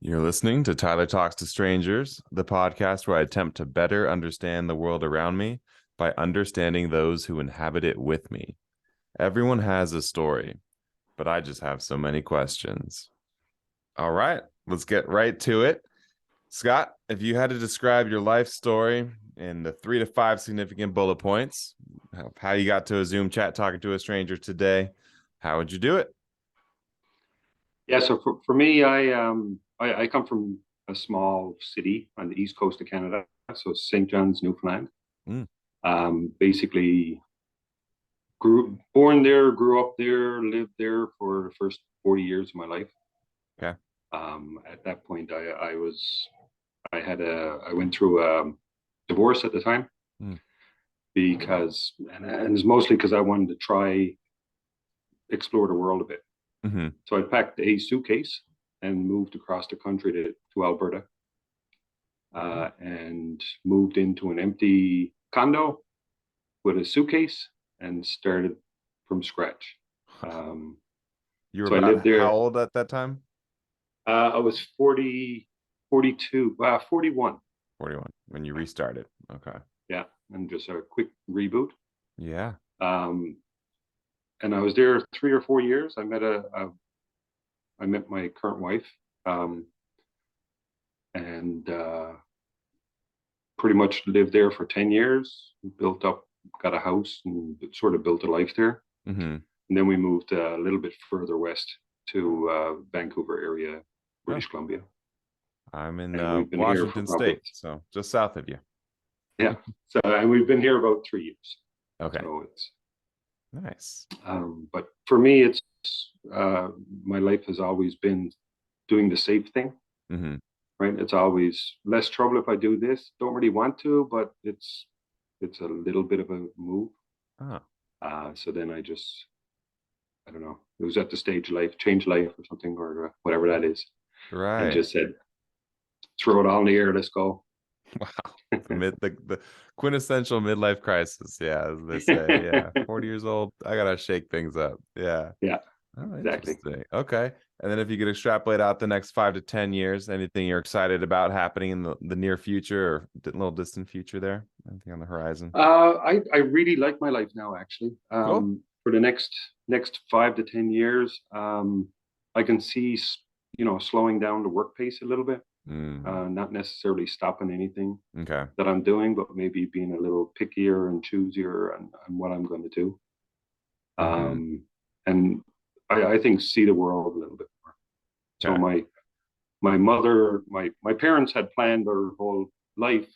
You're listening to Tyler Talks to Strangers, the podcast where I attempt to better understand the world around me by understanding those who inhabit it with me. Everyone has a story, but I just have so many questions. All right, let's get right to it. Scott, if you had to describe your life story in the 3 to 5 significant bullet points of how you got to a Zoom chat talking to a stranger today, how would you do it? Yeah, so for me, I come from a small city on the east coast of Canada, so St. John's, Newfoundland. Mm, Basically, born there, grew up there, lived there for the first 40 years of my life. okay. At that point, I went through a divorce at the time Mm, and it's mostly because I wanted to try explore the world a bit. mm-hmm. So I packed a suitcase and moved across the country to Alberta. And moved into an empty condo with a suitcase and started from scratch. Um, You were so I lived about how there. old at that time? I was 40, 42, 41. 41 when you restarted. Okay. Yeah, and just a quick reboot. Yeah. Um, and I was there 3 or 4 years. I met my current wife, and pretty much lived there for 10 years. Built up, got a house, and sort of built a life there. Mm-hmm. And then we moved a little bit further west to Vancouver area, Oh, British Columbia, I'm in and we've been here for Washington probably, State, so just south of you. yeah. So and we've been here about 3 years. Okay. So it's Nice. but for me, it's uh, my life has always been doing the safe thing, Mm-hmm. right? It's always less trouble if I do this. Don't really want to, but it's a little bit of a move. Oh, So then I don't know. It was at the stage of life, change life or something, or whatever that is, and right. just said, throw it all in the air, let's go. Wow. The quintessential midlife crisis. Yeah, as they say. Yeah. 40 years old. I gotta shake things up. Yeah. Yeah, Oh, exactly. interesting. Okay. And then if you could extrapolate out the next 5 to 10 years, anything you're excited about happening in the near future or little distant future there? Anything on the horizon? I really like my life now, actually. Cool. For the next 5 to 10 years, I can see, slowing down the work pace a little bit. Mm, Not necessarily stopping anything okay. that I'm doing, but maybe being a little pickier and choosier on what I'm going to do. Mm-hmm. And I think see the world a little bit more. So Okay. my mother, my parents had planned their whole life,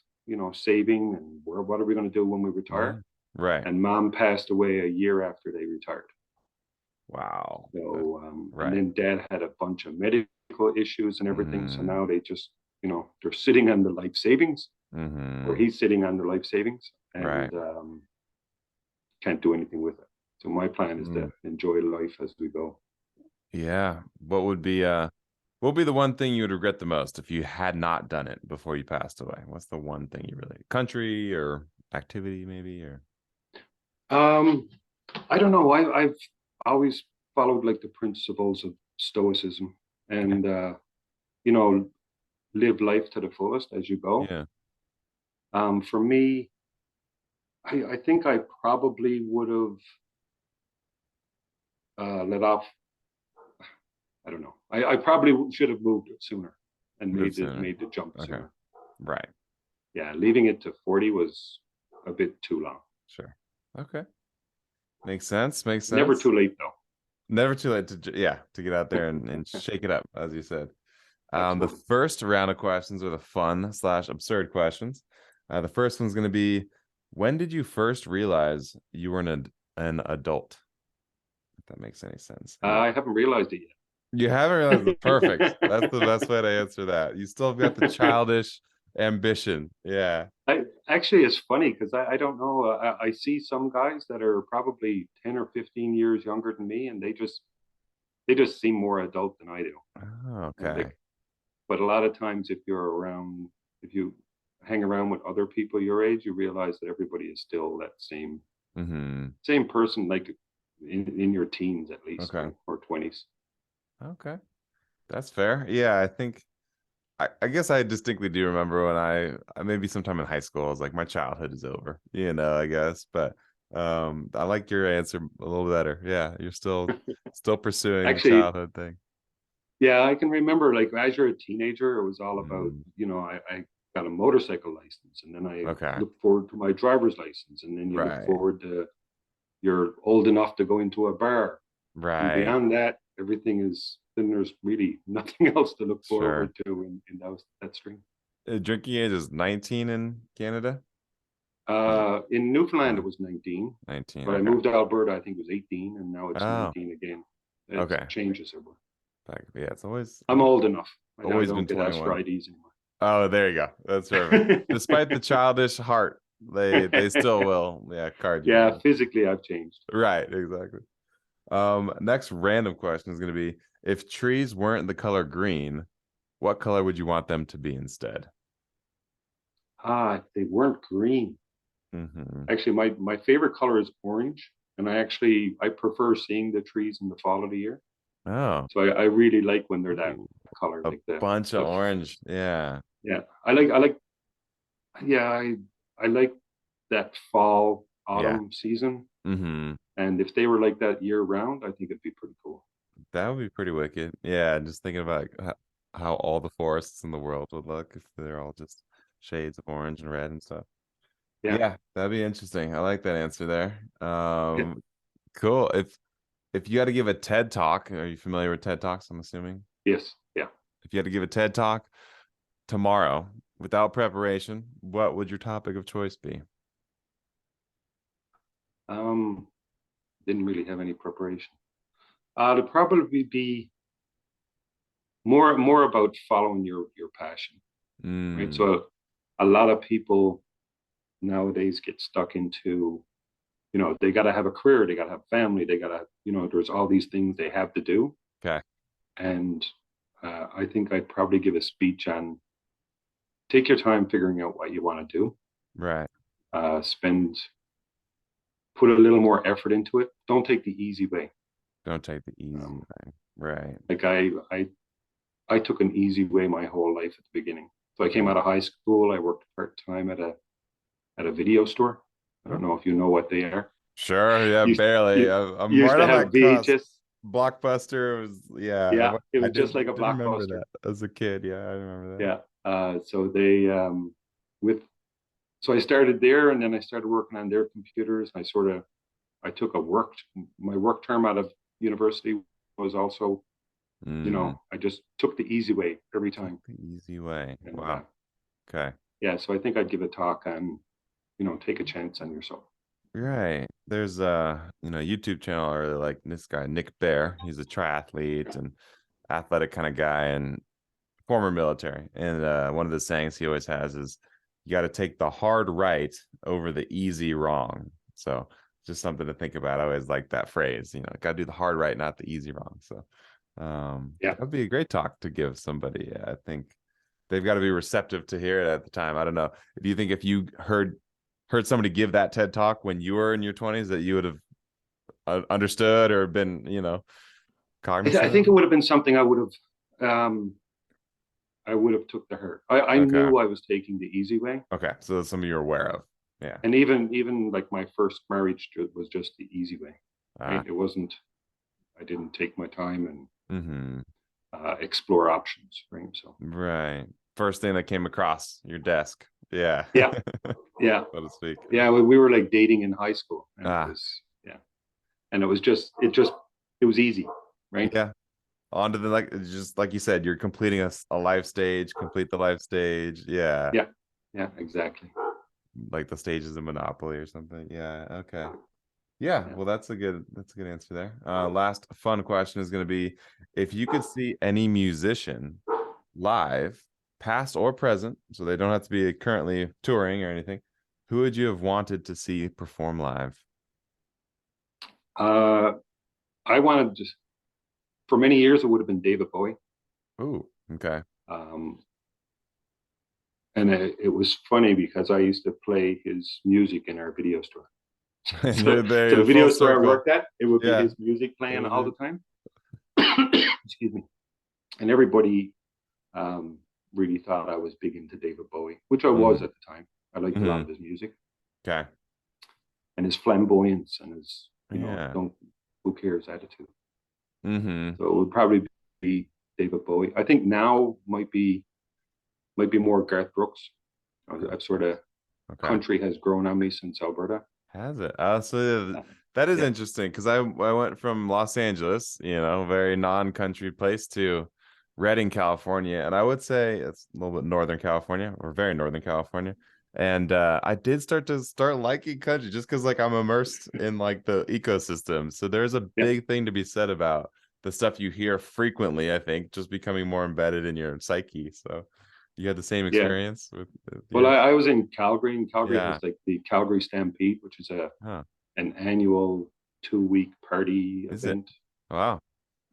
saving and what are we going to do when we Yeah. retire? Right. And mom passed away a year after they retired. Wow. So and Right. then dad had a bunch of medical issues and everything. So Mm, now they just, they're sitting on the life savings, or mm-hmm. he's sitting on the life savings, Right. and can't do anything with it. So my plan is Mm, to enjoy life as we go. yeah. What would be the one thing you would regret the most if you had not done it before you passed away? What's the one thing you really country or activity maybe or Um, I don't know. I've always followed like the principles of stoicism, okay. and you know, live life to the fullest as you go. Yeah. For me, I think I probably would have let off. I don't know. I probably should have moved it sooner and Move made the sooner. made the jump Okay. sooner. Right. Yeah, leaving it to 40 was a bit too long. Sure. Okay. Makes sense. Makes Never sense. too late though. Never too late to get out there and shake it up, as you said. The Absolutely. first round of questions are the fun slash absurd questions. The first one's going to be, when did you first realize you were an adult? If that makes any sense. I haven't realized it You haven't realized the perfect. That's the yet. best way to answer that. You still have got the childish ambition. Yeah. Actually, it's funny because I don't know. I see some guys that are probably 10 or 15 years younger than me, and they just seem more adult than I do. Oh, And okay. but a lot of times, if you hang around with other people your age, you realize that everybody is still that Mm-hmm. same person, like in your teens at least, Okay. or 20s. Okay. That's fair. Yeah, I think I guess I distinctly do remember when maybe sometime in high school, I was like, my childhood is over, I guess. But I like your answer a little better. Yeah, you're still pursuing the Actually, childhood thing. yeah, I can remember like as you're a teenager, it was all about, Mm, I got a motorcycle license and then I okay. looked forward to my driver's license. And then you look Right. forward to you're old enough to go into a bar. And Right. beyond that, then there's really nothing else to look Sure. forward to in that stream. Drinking age is 19 in Canada. In Newfoundland, Yeah, it was 19, 19. but I Okay. moved to Alberta, I think it was 18, and now it's Oh, 19 again. It okay. changes everywhere. Yeah, it's always I'm old enough. I always been don't get asked for 21. IDs Oh, there you go. That's perfect. anymore. Despite the childish heart, they still will, yeah, card you. Yeah, physically, I've changed. Right, exactly. Next random question is going to be, if trees weren't the color green, what color would you want them to be instead? They weren't green. Hmm. Actually, my favorite color is orange, and I prefer seeing the trees in the fall of the year. Oh, So I really like when they're that ooh, color, a like the bunch of the orange. Yeah. yeah. I like yeah I like that fall Yeah. autumn season. Hmm. And if they were like that year round, I think it'd be pretty cool. That would be pretty wicked. Yeah, just thinking about like, how all the forests in the world would look if they're all just shades of orange and red and stuff. Yeah. Yeah, that'd be interesting. I like that answer there. Yeah. Cool. If you had to give a TED talk, are you familiar with TED Talks, I'm assuming? Yes. Yeah. If you had to give a TED talk tomorrow without preparation, what would your topic of choice be? Um, didn't really have any preparation. It'd probably be more about following your passion, right? Mm, So a lot of people nowadays get stuck into, they got to have a career, they got to have family, they got to, there's all these things they have to do. okay. And I think I'd probably give a speech on take your time figuring out what you want to do. Right. Spend put a little more effort into it. Don't take the easy way. Don't take the easy Um, way. Right. like I took an easy way my whole life at the beginning. So I came Mm. out of high school. I worked part time at a video store. I don't Oh, know if you know what they are. sure. Yeah, Used barely. you I'm used right to on have that cusp. VHS. Blockbuster was, yeah. Yeah, it I was just did like a did remember blockbuster. that as a kid. Yeah, I remember that. Yeah. So they with so I started there, and then I started working on their computers. I took my work term out of university was also, Mm, I just took the easy way every took time. the easy way. And Wow. Okay. yeah, so I think I'd give a talk on, take a chance on yourself. Right. There's a, YouTube channel I really like this guy, Nick Bear. He's a triathlete and athletic kind of guy and former military. And one of the sayings he always has is you got to take the hard right over the easy wrong. So just something to think about. I always like that phrase, got to do the hard right, not the easy wrong. So Yeah. that'd be a great talk to give somebody. I think they've got to be receptive to hear it at the time. I don't know. Do you think if you heard somebody give that TED talk when you were in your 20s that you would have understood or been, I cognizant of think it it? would have been something I would have took the hurt. I Okay. knew I was taking the easy way. Okay. So that's something you're aware of. Yeah. And even like my first marriage was just the easy way, right? Ah. I didn't take my time and Mm-hmm. explore options, right? So Right. First thing that came across your desk. Yeah. yeah, yeah, So to speak. yeah. We were like dating in high school, and it Ah. was yeah, and it was easy, right? Yeah. On to the like just like you said, you're completing a life stage, complete the life stage. Yeah. Yeah, yeah, exactly. Like the stages of Monopoly or something. Yeah. Okay. Yeah, Yeah. well, that's a good answer there. Last fun question is going to be, if you could see any musician live, past or present, so they don't have to be currently touring or anything, who would you have wanted to see perform live? Uh, I wanted to, for many years, it would have been David Bowie. Ooh, okay. Um, and it was funny because I used to play his music in our video store. And So, you're so there, the full video store I circle. worked at, it would be Yeah. his music It playing was all it. the time. Excuse me. And everybody, um, really thought I was big into David Bowie, which I was Mm. at the time. I liked a lot Hmm. of his music Okay. and his flamboyance and his, Yeah. don't, who cares attitude. Hmm. So it would probably be David Bowie. I think now might be more Garth Brooks. I've sort of, Okay. country has grown on me since Alberta. Has it? So Uh, that is yeah, interesting because I went from Los Angeles, very non-country place, to Redding, California, and I would say it's a little bit Northern California or very Northern California. And I did start liking country just because like I'm immersed in like the ecosystem. So there's a yeah, big thing to be said about the stuff you hear frequently, I think, just becoming more embedded in your psyche. So you had the same yeah. experience with Well, yours? I was in Calgary, and Calgary has Yeah. like the Calgary Stampede, which is a Huh. an annual 2 week party Is it? event, Wow.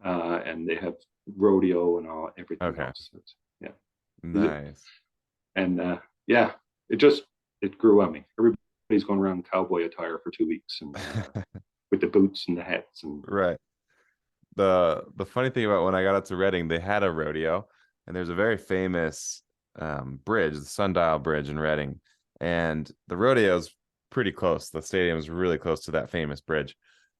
and they have rodeo and everything Okay. else. Yeah, is it? Nice. And yeah, it just it grew on me. Everybody's going around in cowboy attire for 2 weeks, and with the boots and the hats, and Right. The funny thing about when I got up to Reading, they had a rodeo, and there's a very famous bridge, the Sundial Bridge in Reading, and the rodeo's pretty close. The stadium is really close to that famous bridge.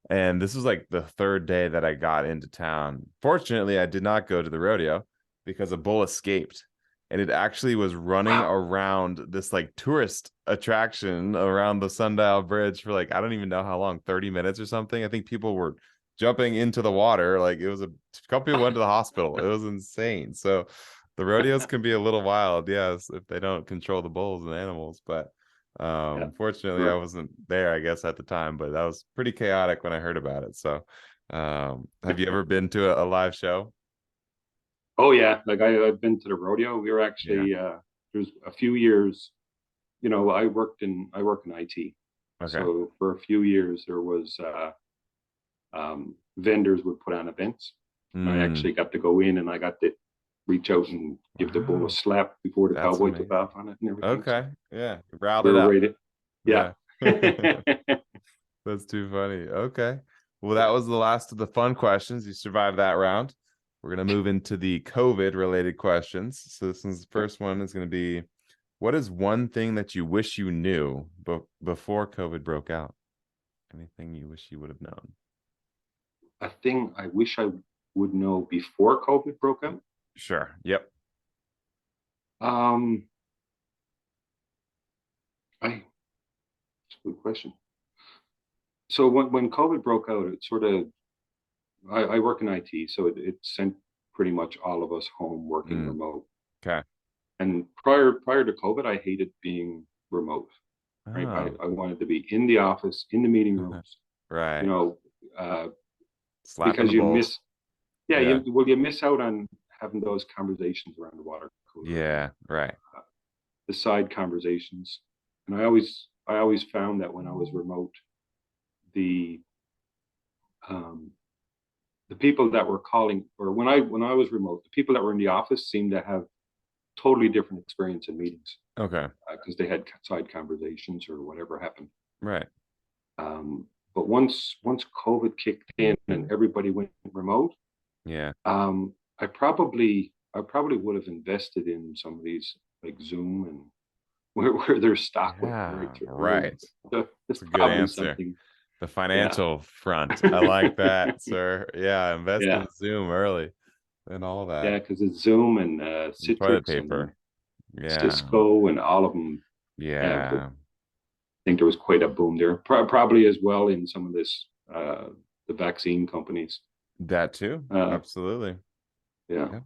And this was like the third day that I got into town. Fortunately, I did not go to the rodeo because a bull escaped. And it actually was running wow, around this like tourist attraction around the Sundial Bridge for like, I don't even know how long, 30 minutes or something. I think people were jumping into the water. Like it was a couple people went to the hospital. It was insane. So the rodeos can be a little wild, yes, if they don't control the bulls and animals. But yeah, fortunately I sure. wasn't there, I guess, at the time, but that was pretty chaotic when I heard about it. So have you ever been to a live show? Oh yeah, like I've been to the rodeo. We were Yeah. actually there's a few years. I work in IT, Okay. so for a few years there was vendors would put on events. And I Mm, actually got to go in, and I got to reach out and give the bull a wow. slap before the That's cowboy took amazing. off on it and everything. So Okay. Yeah. Riled we it were up. rated. Yeah. Yeah. That's too funny. Okay. Well, that was the last of the fun questions. You survived that round. We're going to move into the COVID related questions. So, this one's the first one is going to be, what is one thing that you wish you knew before COVID broke out? Anything you wish you would have known? A thing I wish I would know before COVID broke out. Sure. Yep. Um, it's a good question. So when COVID broke out, it sort of I work in IT, so it sent pretty much all of us home working Mm, remote. okay. And prior to COVID, I hated being remote. Right, Oh, I wanted to be in the office, in the meeting rooms, you right. know, uh, Slapping because the you bulls. miss, yeah, Yeah. you miss out on having those conversations around the water cooler and Yeah. Right. the side conversations. And I always found that when I was remote, the um, the people that were calling, or when I was remote, the people that were in the office seemed to have totally different experience in meetings Okay. because they had side conversations or whatever happened. Right. But once COVID kicked in and everybody went remote, Yeah. I probably would have invested in some of these like Zoom and where their stock went right Yeah. through the roof. Right. So That's it's a good probably answer. something. The Yeah, financial front. I like that, sir. Yeah, invest yeah, in Zoom early and all that. yeah, because it's Zoom and And toilet Citrix and paper. Yeah. Cisco and all of them. Yeah, I Yeah. think there was quite a boom there. Probably as well in some of this the vaccine companies. That too. Uh, Absolutely. yeah. Yeah.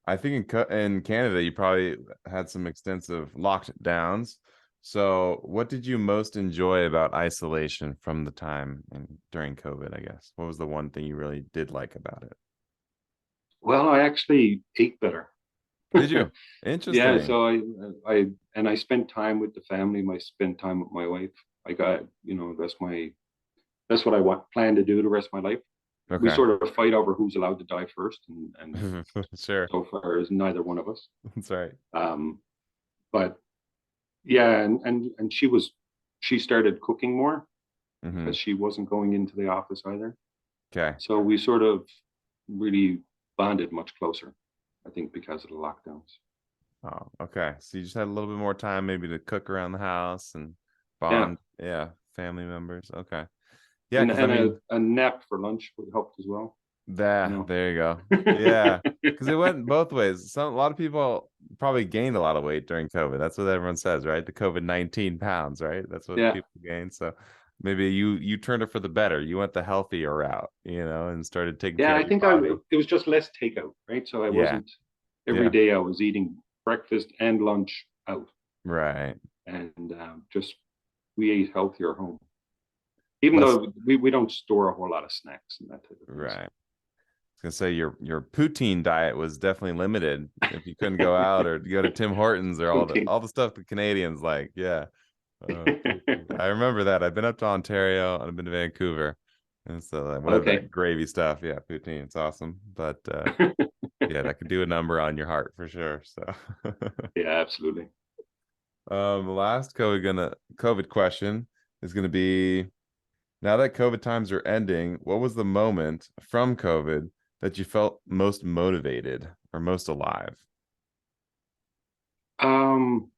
I think in Canada, you probably had some extensive lockdowns. So, what did you most enjoy about isolation from the time and during COVID, I guess? What was the one thing you really did like about it? Well, I actually ate better. Did you? Yeah, Interesting. so I spent time with the family. I spent time with my wife. I got, that's what I plan to do the rest of my life. We Okay. sort of fight over who's allowed to die first, and Sure. so far is neither one of us. That's right. Um, but yeah, and she started cooking more Hmm. because she wasn't going into the office either. Okay. So we sort of really bonded much closer, I think, because of the lockdowns. Oh, okay. So you just had a little bit more time maybe to cook around the house and Yeah, bond. Yeah, family members. Okay. Yeah, and because I mean, a nap for lunch would help as well. You that know. there you go. Yeah, because it went both ways. A lot of people probably gained a lot of weight during COVID. That's what everyone says, right? The COVID-19 pounds, right? That's what Yeah, people gained. So maybe you turned it for the better. You went the healthier route, and started taking yeah. care I of your think body. it was just less takeout, right? So I Yeah, wasn't every yeah, day. I was eating breakfast and lunch out, right. and just we ate healthier home. Even Less, though we don't store a whole lot of snacks and that type of thing. So right. Gonna say your poutine diet was definitely limited if you couldn't go out or go to Tim Hortons or all the protein. all the stuff the Canadians like. Yeah. Poutine. I remember that. I've been up to Ontario and I've been to Vancouver. And so whatever Okay. that gravy stuff, yeah, poutine, it's awesome. But yeah, that could do a number on your heart for sure. So Yeah, absolutely. the last COVID question is gonna be now that COVID times are ending, what was the moment from COVID that you felt most motivated or most alive? Um,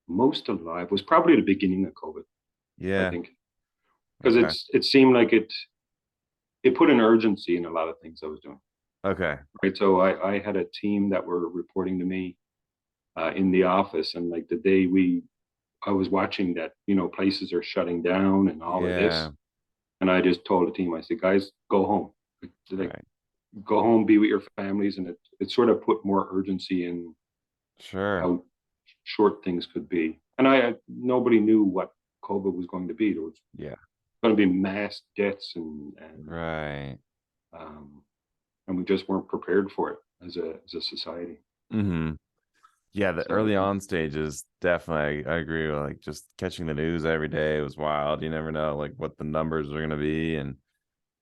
Most alive was probably the beginning of COVID, I Yeah. think, because Okay. it seemed like it put an urgency in a lot of things I was doing. Okay. Right. So I had a team that were reporting to me in the office, and like the day I was watching that, places are shutting down and all of this, Yeah. and I just told the team, I said, guys, go home. Like, Right. go home, be with your families, and it sort of put more urgency in Sure. how short things could be. And nobody knew what COVID was going to be. There was Yeah. going to be mass deaths Right. um, and we just weren't prepared for it as a society. Mm-hmm. Yeah, the So early on stages, definitely. I agree with like just catching the news every day was wild. You never know like what the numbers are gonna be, and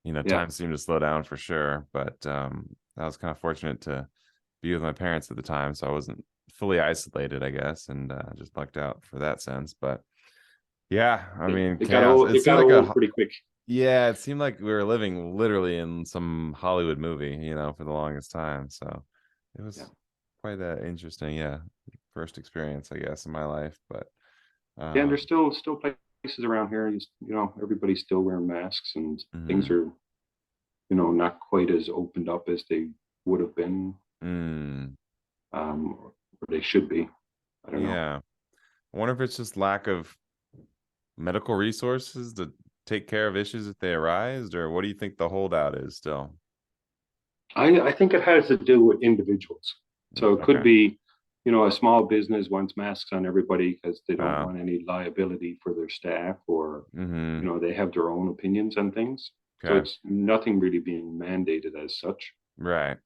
yeah, time seemed to slow down for sure. But I was kind of fortunate to be with my parents at the time, so I wasn't fully isolated, I guess, and just lucked out for that sense. But yeah, I mean, chaos. It it seemed got like old pretty quick. yeah, it seemed like we were living literally in some Hollywood movie, for the longest time. So it Yeah, was quite interesting, yeah, first experience, I guess, in my life. But yeah. And there's um, still places around here. Everybody's still wearing masks, and things mhm. are not quite as opened up as they would have been, Mm, or they should be. I don't know. yeah, I wonder if it's just lack of medical resources to take care of issues if they arise, or what do you think the holdout is still? I think it has to do with individuals. So it could Okay. be, a small business wants masks on everybody because they don't Oh. want any liability for their staff, or, Mm-hmm. they have their own opinions on things. So Okay. it's nothing really being mandated as such. Right.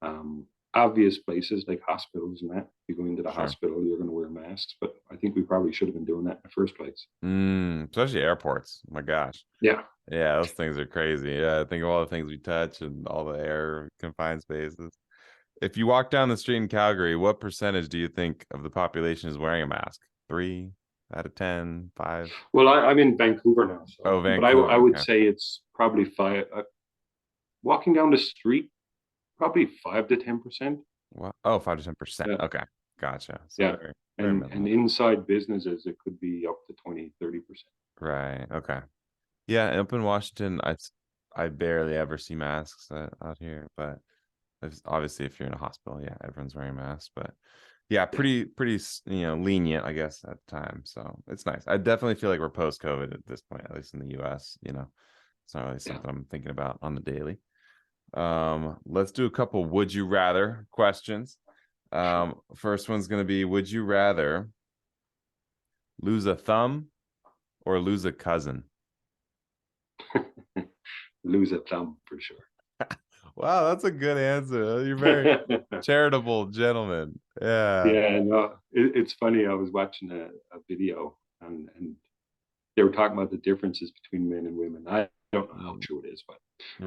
Um, Obvious places like hospitals and that, if you go into the Sure. hospital, you're going to wear masks. But I think we probably should have been doing that in the first place. Especially airports. My gosh. Yeah. Yeah, those things are crazy. Yeah, think of all the things we touch and all the air confined spaces. If you walk down the street in Calgary, what percentage do you think of the population is wearing a mask? 3 out of 10, 5? Well, I'm in Vancouver now, so, Oh, but I Vancouver. would Okay. say it's probably five. Walking down the street, probably 5 to 10%. Well, oh, 5 to 10%. Yeah, Okay. Gotcha. So yeah, very, very and minimal. inside businesses, it could be up to 20, 30%. Right. Okay. Yeah, up in Washington, I barely ever see masks out here, but obviously if you're in a hospital, yeah, everyone's wearing masks. But yeah, Yeah, pretty lenient, I guess, at the time. So it's nice. I definitely feel like we're post COVID at this point, at least in the US. It's not really yeah, something I'm thinking about on the daily. Let's do a couple would you rather questions. sure. First one's gonna be, would you rather lose a thumb or lose a cousin? Lose a thumb for sure. Wow, that's a good answer. You're very charitable gentleman. Yeah. Yeah, no, it's funny. I was watching a video, and they were talking about the differences between men and women. I don't know how Mm, true it is, but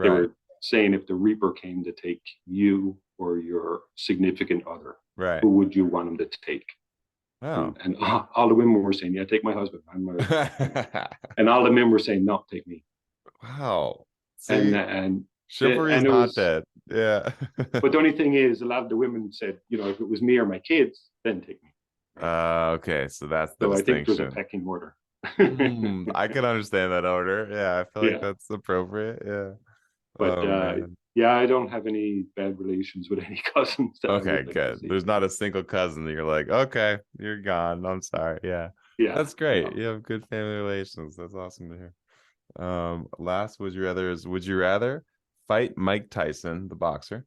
they right. were saying if the Reaper came to take you or your significant other, Right. who would you want him to take? Oh. And all the women were saying, "Yeah, take my husband. I'm and all the men were saying, "No, take me." Wow. And See, and Chivalry is And it not was, dead. Yeah. but the only thing is, a lot of the women said, if it was me or my kids, then take me. Right. Okay, so that's the So I think there's a distinction. pecking order. I can understand that order. Yeah, I feel like Yeah. that's appropriate. Yeah. But Oh man. yeah, I don't have any bad relations with any cousins that I Okay, would like to good. see. There's not a single cousin that you're like, okay, you're gone. I'm sorry. Yeah. Yeah, That's great. no. You have good family relations. That's awesome to hear. Last would you rather is would you rather fight Mike Tyson, the boxer,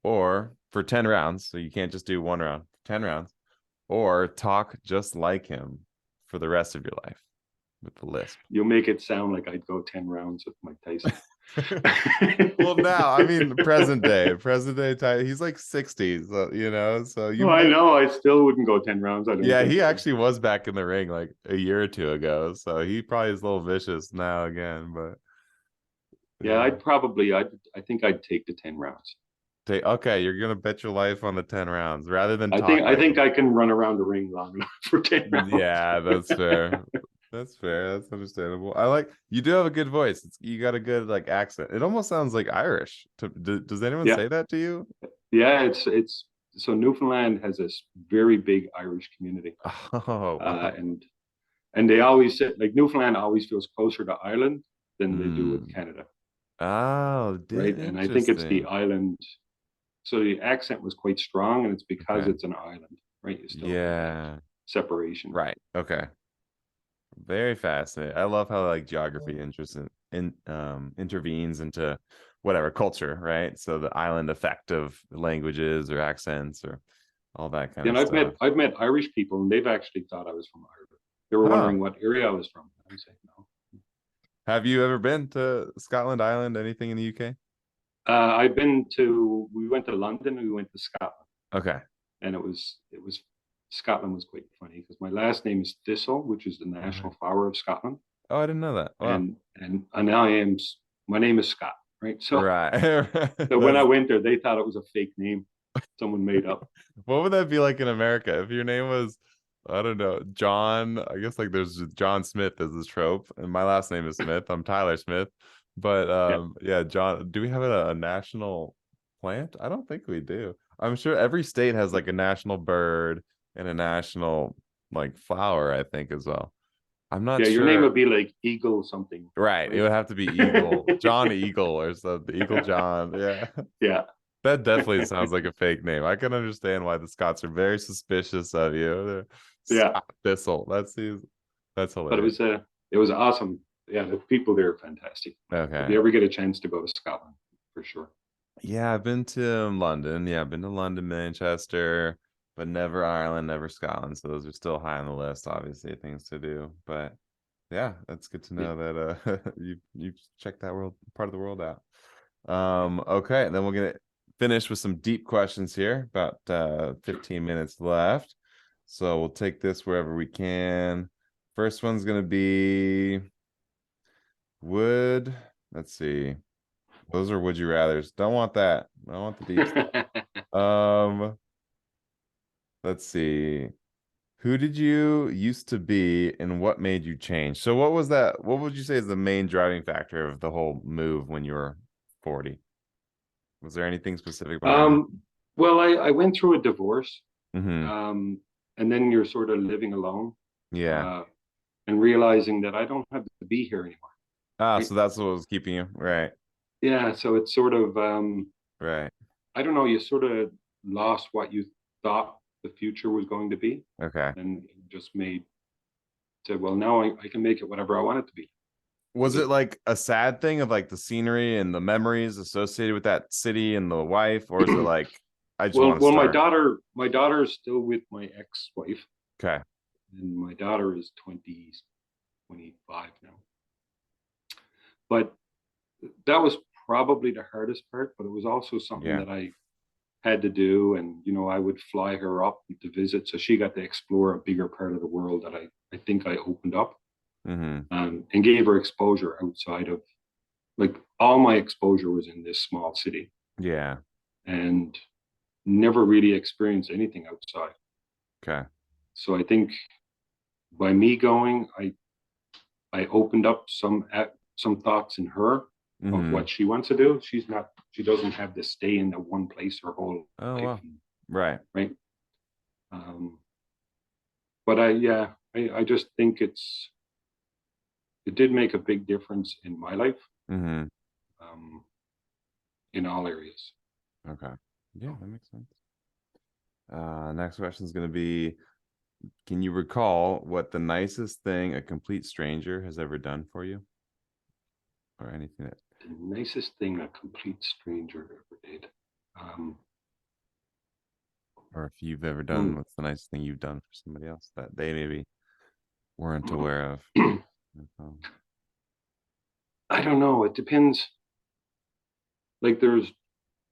or for 10 rounds, so you can't just do one round, 10 rounds, or talk just like him for the rest of your life with the lisp. You'll make it sound like I'd go 10 rounds with Mike Tyson. Well, now, I mean, present day Tyson, he's like 60, so so you Oh, I might. know. I still wouldn't go 10 rounds. I don't Yeah, think he so. actually was back in the ring like a year or two ago, so he probably is a little vicious now again, but Yeah, yeah. I think I'd take the 10 rounds. Okay, you're gonna bet your life on the 10 rounds rather than I talk think I like think him. I can run around the ring long enough for 10 rounds. Yeah, that's fair. That's fair. That's understandable. I like you do have a good voice. You got a good like accent. It almost sounds like Irish. Does anyone Yeah. say that to you? Yeah, it's so Newfoundland has this very big Irish community. Oh, wow. And they always said like Newfoundland always feels closer to Ireland than they do with Hmm. Canada, Oh, right? And I think it's the interesting. island. So the accent was quite strong, and it's because Okay. it's an island, right? You still have that Yeah. separation. Right. Okay. Very fascinating. I love how like geography interests intervenes into whatever culture, right? So the island effect of languages or accents or all that kind And of stuff. I've met Irish people, and they've actually thought I was from Ireland. They were Huh. wondering what area I was from. I say no. Have you ever been to Scotland, Island, anything in the UK? I've been to. We went to London. And we went to Scotland, Okay. and it was Scotland was quite funny because my last name is Thistle, which is the All right. national flower of Scotland, Oh, I didn't know that. Wow. and I am my name is Scott, right? So Right. when I That's went there, they thought it was a fake name someone made up. what would that be like in America if your name was, I don't know, John? I guess like there's John Smith as this trope, and my last name is Smith. I'm Tyler Smith. But Yeah, yeah, John, do we have a national plant? I don't think we do. I'm sure every state has like a national bird and a national like flower, I think as well. I'm not yeah. Your name sure. would be like Eagle something, Right. It right? would have to be Eagle, John Eagle or something. Eagle John. Yeah. Yeah, That definitely sounds like a fake name. I can understand why the Scots are very suspicious of you. They're yeah. Scott Thistle. That's But hilarious. it was awesome. Yeah, the people there are fantastic. If Okay. you ever get a chance to go to Scotland, for sure. Yeah, I've been to London. Yeah, I've been to London, Manchester, but never Ireland, never Scotland. So those are still high on the list, obviously, things to do. But yeah, that's good to Yeah, know that you've checked that world part of the world out. yeah. Okay, and then we're gonna finish with some deep questions here. About Sure. 15 minutes left. So we'll take this wherever we can. First one's gonna be would, let's see. Those are would you rather's. Don't want that. I want the deep stuff. Um, let's see. Who did you used to be and what made you change? So what was that? What would you say is the main driving factor of the whole move when you were 40? Was there anything specific behind it? um, well, I went through a divorce, Mm-hmm. um, and then you're sort of living alone, Yeah. uh, and realizing that I don't have to be here anymore. Ah, Right? so that's what was keeping you. Right. Yeah. So it's sort of, Right. I don't know, you sort of lost what you thought the future was going to be, Okay. and just said, well, now I can make it whatever I want it to be. Was Like, it like a sad thing of like the scenery and the memories associated with that city and the wife, or is it like I just want to start? my daughter is still with my ex-wife, Okay. and my daughter is 25 now. But that was probably the hardest part, but it was also something Yeah. that I had to do. And, I would fly her up to visit. So she got to explore a bigger part of the world that I think I opened up, Mm-hmm. and gave her exposure outside of, like, all my exposure was in this small city, Yeah. and never really experienced anything outside. Okay. So I think by me going, I opened up some thoughts in her, of Mm-hmm. what she wants to do. She doesn't have to stay in that one place her whole Oh, life. wow. Right. Right. Um, but I just think it did make a big difference in my life, Mm-hmm. um, in all areas. Okay. Yeah, that makes sense. Next question is going to be, can you recall what the nicest thing a complete stranger has ever done for you? Or anything that, The nicest thing a complete stranger ever did. or if you've ever done, Hmm. what's the nicest thing you've done for somebody else that they maybe weren't aware of? Um, I don't know. It depends. Like there's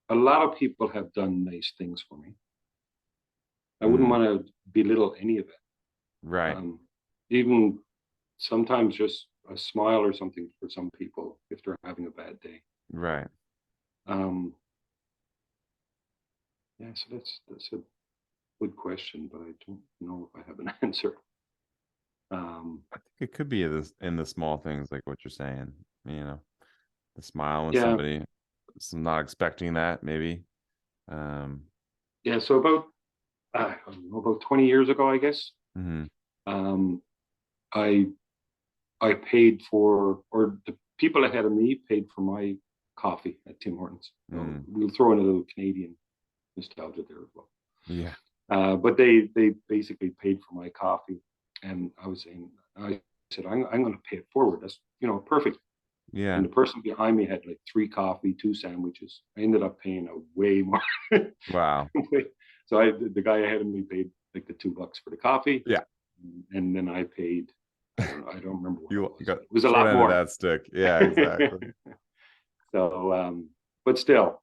a lot of people have done nice things for me. I wouldn't mm, want to belittle any of it. right, Um, Even sometimes just a smile or something for some people if they're having a bad day. right. Um, yeah, so that's a good question, but I don't know if I have an answer. Um, I think it could be this in the small things like what you're saying, you know, the smile when yeah, somebody is not expecting that, maybe. Um, yeah. So about I don't know, about 20 years ago, I guess. mm-hmm, Um, I I paid for, or the people ahead of me paid for my coffee at Tim Hortons. So mm, we'll throw in a little Canadian nostalgia there as well. yeah, But they basically paid for my coffee, and I said I'm going to pay it forward. That's perfect. yeah, And the person behind me had like 3 coffee, 2 sandwiches. I ended up paying a way more. wow, So the guy ahead of me paid like the $2 for the coffee, yeah. and then I paid. I don't remember what it You was, got but it was a short lot end of more. that stick. Yeah, exactly. So, but still,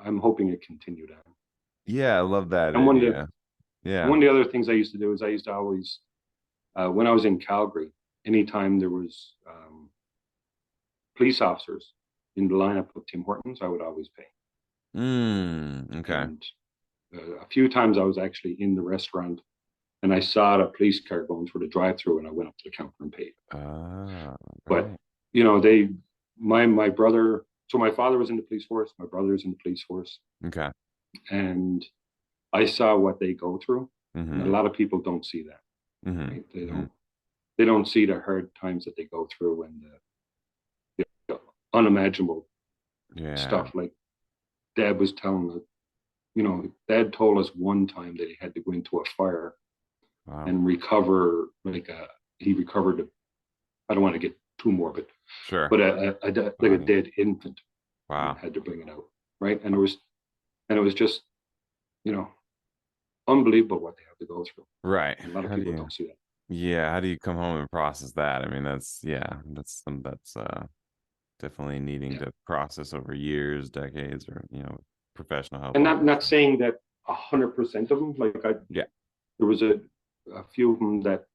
I'm hoping it continued on. Yeah, I love that And idea. Yeah. one of the other things I used to do is I used to always, when I was in Calgary, anytime there was police officers in the lineup of Tim Hortons, I would always pay. Okay. And a few times I was actually in the restaurant and I saw the police car going through the drive-through, and I went up to the counter and paid. Ah, But right. they, my brother, so my father was in the police force, my brother's in the police force, Okay. and I saw what they go through, and a Mm-hmm. lot of people don't see that, Mm-hmm. right? Mm-hmm. They don't see the hard times that they go through and the unimaginable Yeah. stuff. Like Dad was telling us, Dad told us one time that he had to go into a fire Wow. and recover he recovered I don't want to get too morbid, Sure. but like a Body. dead infant, and Wow. had to bring it out, right? And it was just you know unbelievable what they have to go through. Right. And a lot of How do people you, don't see that. yeah, how do you come home and process that? I mean, that's definitely needing Yeah, to process over years, decades, or, professional help, and not obviously. saying that 100% of them. Like Yeah. there was a few of them that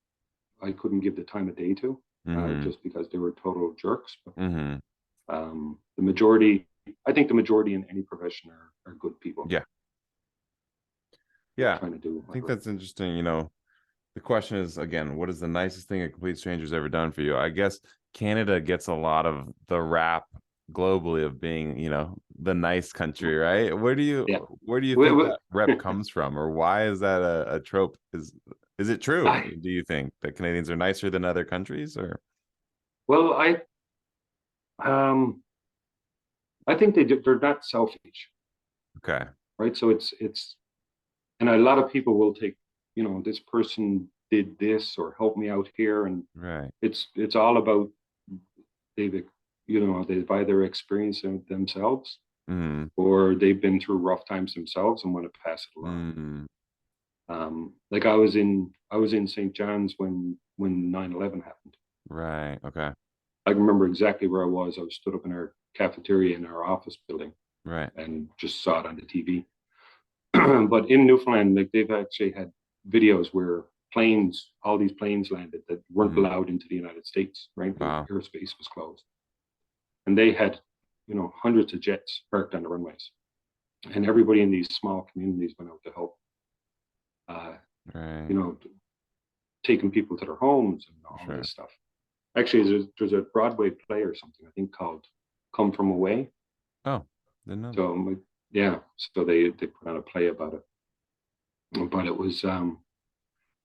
I couldn't give the time of day to, Mm-hmm. just because they were total jerks. But Mm-hmm. the majority, I think the majority in any profession are good people. Yeah. They're Yeah. trying to do I think whatever. that's interesting. The question is again, what is the nicest thing a complete stranger's ever done for you? I guess Canada gets a lot of the rap globally of being, the nice country, right? Yeah. Where do you think Well, that rep comes from, or why is that a trope? Is it true? I, Do you think that Canadians are nicer than other countries, or well, um, I think they're not selfish, okay, right? So and a lot of people will take, this person did this or helped me out here, and right? it's all about they've, they've either experienced it themselves Mm, or they've been through rough times themselves and want to pass it along. mm, Like I was in St. John's when 9/11 happened. right. Okay. I can remember exactly where I was. I was stood up in our cafeteria in our office building Right. and just saw it on the TV. But in Newfoundland, like they've actually had videos where all these planes landed that weren't Mm, allowed into the United States, right? Their wow. airspace was closed. And they had, hundreds of jets parked on the runways. And everybody in these small communities went out to help, uh, Right. you know, taking people to their homes and all Sure. this stuff. Actually, there's a Broadway play or something I think called "Come From Away." Oh, didn't know that. So yeah, so they put on a play about it, but it was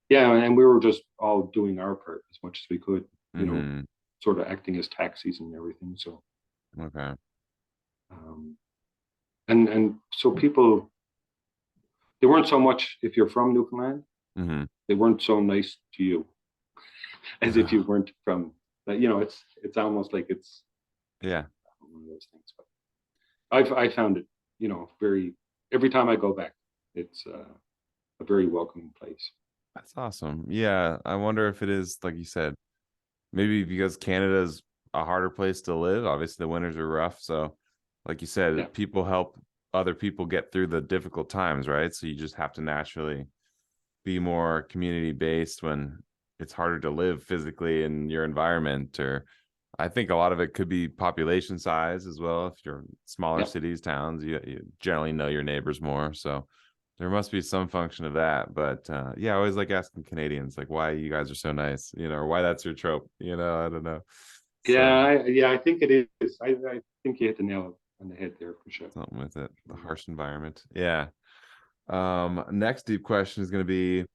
yeah, and we were just all doing our part as much as we could, you know, Mm-hmm. sort of acting as taxis and everything. So Okay. um, and so people, they weren't so much, if you're from Newfoundland, Mm-hmm. they weren't so nice to you as if you weren't from. You know, it's almost like it's Yeah, one of those things. But I found it, you know, very, every time I go back, it's a very welcoming place. that's awesome. Yeah, I wonder if it is like you said, maybe because Canada is a harder place to live. Obviously, the winters are rough, so like you Yeah, said, people help other people get through the difficult times, right? So you just have to naturally be more community based when it's harder to live physically in your environment. Or I think a lot of it could be population size as well. If you're smaller yeah. cities, towns, you generally know your neighbors more. So there must be some function of that. But yeah, I always like asking Canadians like why you guys are so nice, or why that's your trope. I don't know. Yeah, So yeah, I think it is. I think you hit the nail on the head there for sure. something with it, the harsh environment. Yeah. Next deep question is going to be,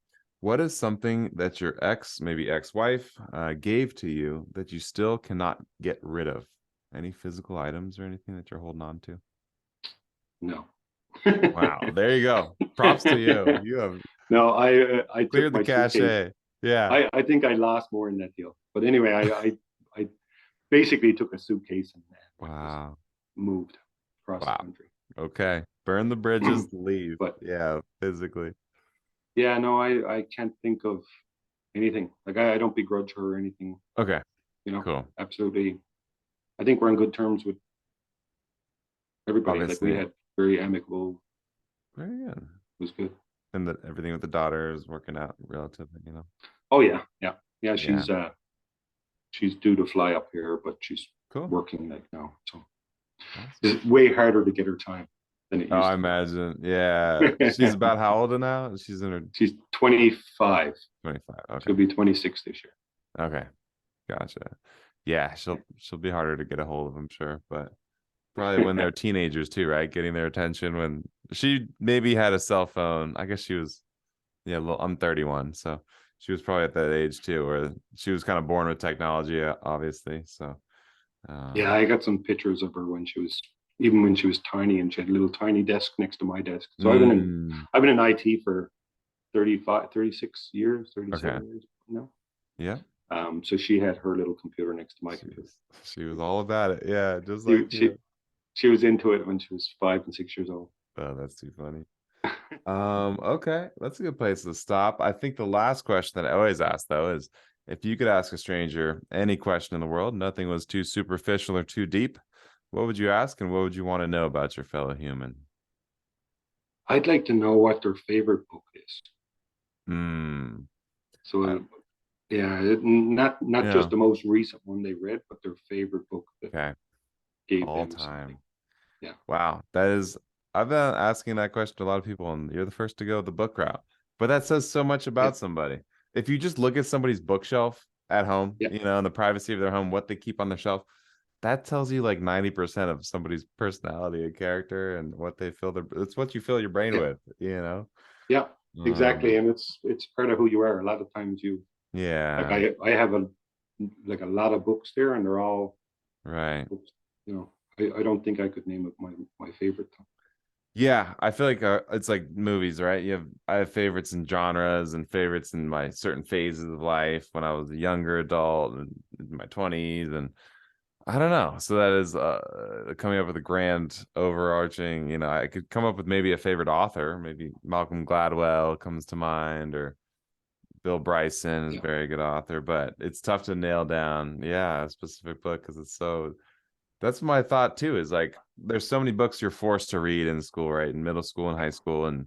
what is something that your ex, maybe ex-wife, gave to you that you still cannot get rid of? Any physical items or anything that you're holding on to? No. Wow, there you go. Props to you. You have No, I took cleared the my suitcase. cachet. Yeah. I think I lost more in that deal. But anyway, I basically took a suitcase and just Wow. moved across the Wow. country. Okay. Burn the bridges, leave. But Yeah, physically. yeah, no, I can't think of anything. Like I don't begrudge her or anything, Okay. you know. Cool. Absolutely. I think we're on good terms with everybody. Like we Obviously. had very amicable, Very good. it was good. And everything with the daughter is working out relatively. Oh yeah, yeah. Yeah, Yeah. she's due to fly up here, but she's Cool. working like now. So Awesome. it's way harder to get her time than it Oh, I used imagine. Yeah. to She's be. about how old now? She's in her She's 25. 25. Okay. She'll be 26 this year. Okay. Gotcha. Yeah, she'll be harder to get a hold of, I'm sure. But probably when they're teenagers too, right? Getting their attention when she maybe had a cell phone. I guess she was, yeah, I'm 31, so she was probably at that age too, where she was kind of born with technology, obviously. So Yeah, um I got some pictures of her when she was, even when she was tiny, and she had a little tiny desk next to my desk. So mm, I've been in IT for 35, 36 years, okay. 37 years, you know. Yeah. So she had her little computer next to my She computer. was she was all about it. Yeah, just like She, she, you. she was into it when she was 5 and 6 years old. Oh, that's too funny. Okay, that's a good place to stop. I think the last question that I always ask though is if you could ask a stranger any question in the world, nothing was too superficial or too deep, what would you ask and what would you want to know about your fellow human? I'd like to know what their favorite book is. Hmm. I, So yeah, not just yeah, the most recent one they read, but their favorite book that okay. gave All them something. time. Yeah, Wow. That is, I've been asking that question to a lot of people, and you're the first to go the book route. But that says so much yeah, about somebody. If you just look at somebody's bookshelf at home, yeah, in the privacy of their home, what they keep on their shelf, that tells you like 90% of somebody's personality and character and what they fill their, it's what you fill your brain yeah, with. yeah. Exactly, Um, and it's part of who you are. A lot of times you, like yeah, I have a lot of books there, and they're all right. books. You know, I don't think I could name it my favorite. Yeah, I feel like it's like movies, right? I have favorites in genres and favorites in my certain phases of life when I was a younger adult and in my 20s and I don't know. So that is coming up with a grand overarching, I could come up with maybe a favorite author, maybe Malcolm Gladwell comes to mind or Bill Bryson is a Yeah, very good author, but it's tough to nail down, yeah, a specific book because it's so that's my thought too, is like there's so many books you're forced to read in school, right? In middle school and high school. And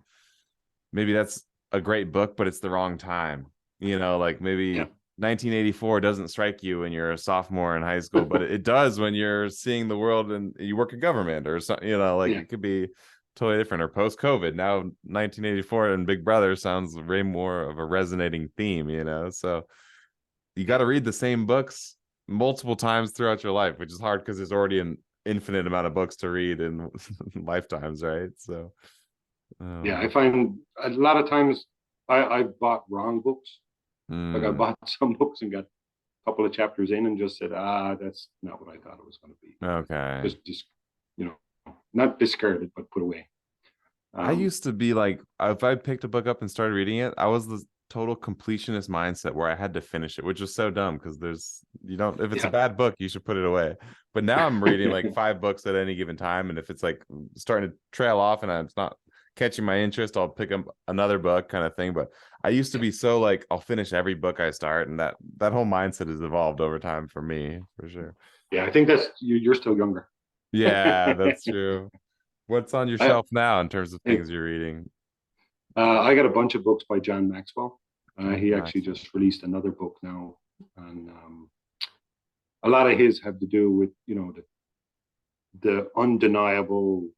maybe that's a great book, but it's the wrong time. Like yeah, maybe 1984 doesn't strike you when you're a sophomore in high school, but it does when you're seeing the world and you work in government or something, like yeah, it could be totally different or post COVID. Now 1984 and Big Brother sounds way more of a resonating theme. So you got yeah, to read the same books multiple times throughout your life, which is hard because there's already an infinite amount of books to read in lifetimes, right? So, Yeah, I um, find a lot of times I bought wrong books. Like I mm, bought some books and got a couple of chapters in and just said, that's not what I thought it was going to be. okay. Just you know, not discarded, but put away. I Um, used to be like, if I picked a book up and started reading it, I was the total completionist mindset where I had to finish it, which was so dumb because you don't, if it's a yeah, bad book, you should put it away. But now I'm reading like 5 books at any given time. And if it's like starting to trail off and it's not catching my interest, I'll pick up another book kind of thing. But I used to yeah, be so like, I'll finish every book I start. And that whole mindset has evolved over time for me, for sure. yeah. I think that's you're still younger. Yeah, that's true. What's on your I shelf now in terms of things you're reading? I got a bunch of books by John Maxwell. John He actually Maxwell. just released another book now, and a lot of his have to do with the undeniable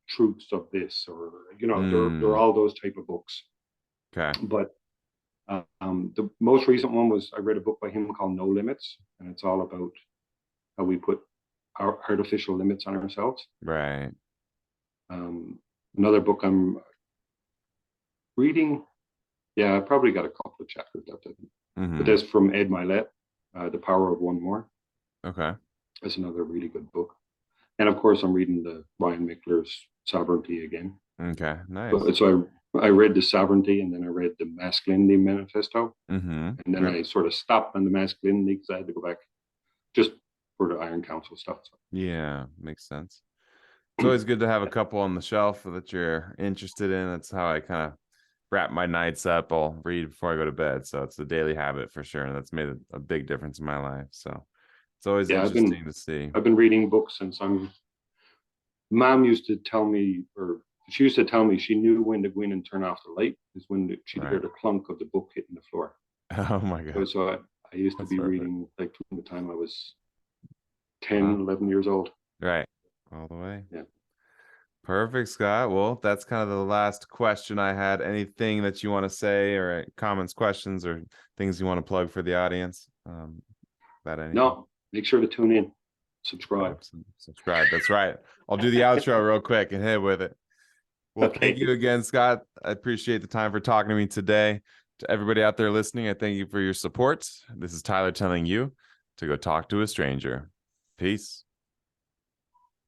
truths of this, or they're Mm, all those type of books. okay. But the most recent one was I read a book by him called No Limits, and it's all about how we put our artificial limits on ourselves. Right. Um, Another book I'm reading, yeah, I probably got a couple of chapters left, I think. But Mm-hmm. that's from Ed Milet, The Power of One More. Okay. That's another really good book. And of course, I'm reading the Ryan Michler's Sovereignty again. Okay. Nice. But so I read the Sovereignty, and then I read the Masculinity Manifesto, Mm-hmm. and then Yep. I sort of stopped on the masculinity because I had to go back just for the Iron Council stuff. Yeah, makes sense. It's So. always good to have a couple on the shelf that you're interested in. That's how I kind of wrap my nights up. I'll read before I go to bed. So it's a daily habit for sure. And that's made a big difference in my life. So it's always Yeah, interesting to see. I've been reading books since I'm. Mom used to tell me, or she used to tell me, she knew when to go in and turn off the light is when she'd hear Right. the clunk of the book hitting the floor. Oh my God. So I used to That's be perfect. reading like from the time I was Wow. 10, 11 years old. Right. All the way. Yeah. Perfect, Scott. Well, that's kind of the last question I had. Anything that you want to say, or comments, questions, or things you want to plug for the audience? About anything? No, make sure to tune in, subscribe. Absolutely. Subscribe. That's right. I'll do the outro real quick and hit with it. Well, thank Okay. you again, Scott. I appreciate the time for talking to me today. To everybody out there listening, I thank you for your support. This is Tyler telling you to go talk to a stranger. Peace.